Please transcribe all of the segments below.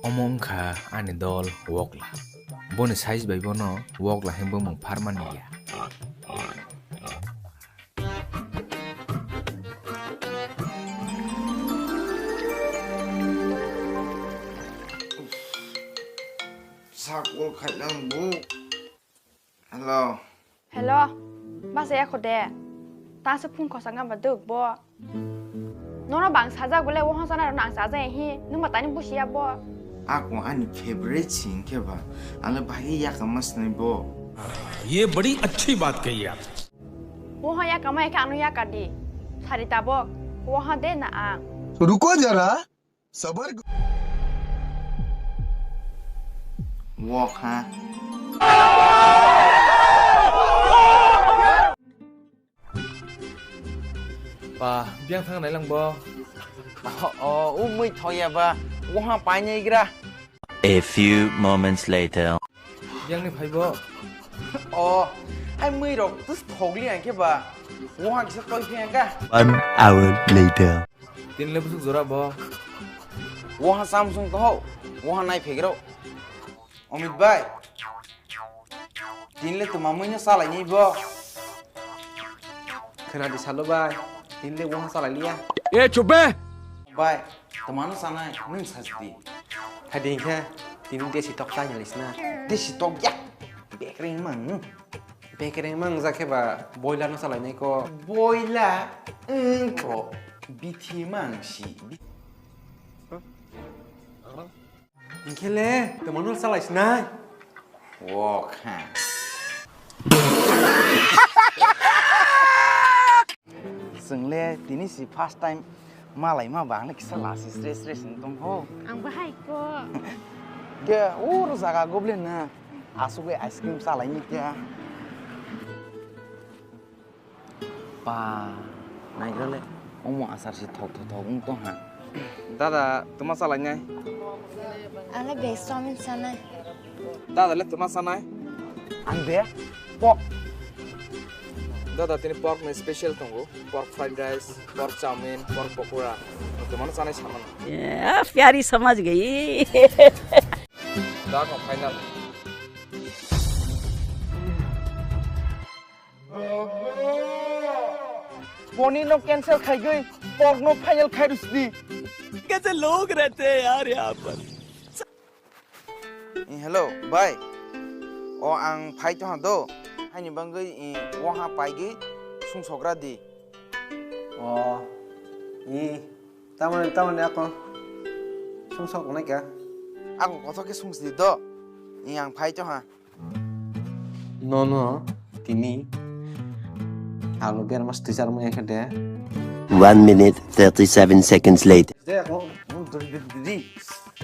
Omongkha ani dol wokla. Boni size bai bono wokla hembo mong farmani ya. Sakol khailang bu. Hello. Hello. Ba saya khode. Ta se phun kho sangam ba duk bo. Nono bang saja gule wo hosana nang saja hi. Nung matani bu sia bo. Aku ani favorite sing ke ba. Ala bhai ya kamas nahi bo. ये बड़ी अच्छी बात कही आप Wo ha ya kamai ka anu ya ka di. Sarita bo. Wo ha de na ang. रुको जरा सबर Walk ha. Pa, biang thang nai lang bo. Umui thoya ba. Waha pai nhai gra. A few moments later. Biang ni phai bo. Hai mui rok tu thog li ang ke ba. Waha kisa toi phe ka. 1 hour later. Tin le busuk zora bo. Waha Samsung to ho. Waha nai phe gro. Omid bhai. Tinle tu mamui na salai nhai bo. Kena di salo bay, tinle wong salah liya. ये चुप है Bhai, tamanu sanai ning sasti. Hading ha, tinle dia si tok tanya lisna. Desi tok yak. Bekring mang. Bekering mang zake ba, boiler no salah ni ko. Boila. Ko. Biti mang si. Ingkele, temanu salah isna. Walk ha. Sengle tini si first time malai ma bang lek salah si stress ntung ho. Ang bahai ko. Dia zaga goblin na. Asu ge ice cream salah ni dia. Pa, naik le. Omo asar si thok untung ha. Dada, tuma salah nyai. Ana besomin sana. Dada le tuma sanai. Ande pok. Dada tini pork में special तंगो, pork fried rice, pork chowmin, pork pakora. तुम्हारे साने सामान. प्यारी समझ गई दा को final. Poni no cancel khai gई. Pork no final khai rusdi. कैसे लोग रहते हैं यार यहाँ पर Hello, bye. Ang phai to do. Hai ni bangai wo ha pai gi sung sogra di. Taman ako. Sungsok ko na ka. Aku koto ke sung di do. Ang phai to ha. No, tini. Kalau biar mas tisar mo yang kada. 1 minute 37 seconds later. Jadi ako. Di.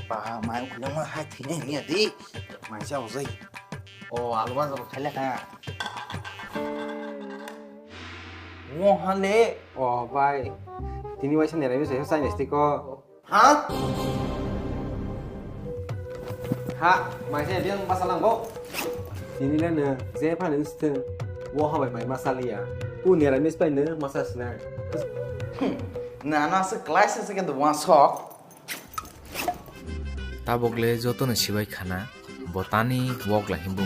Pa mai ku na ha thi ni di. Mai sao zai. Alu ba zo khai la ha. Wo ha le. Bye. Tini wai sana review saya sign ko. Ha? Ha, mai saya biang masalah ko. Tini lah na, saya panen sten. Wo ha mai masalah ya. Punya review spend na masalah sna. Na na se class se ke do wa sok. Ta bogle joto na sibai khana. Botani wokla hembo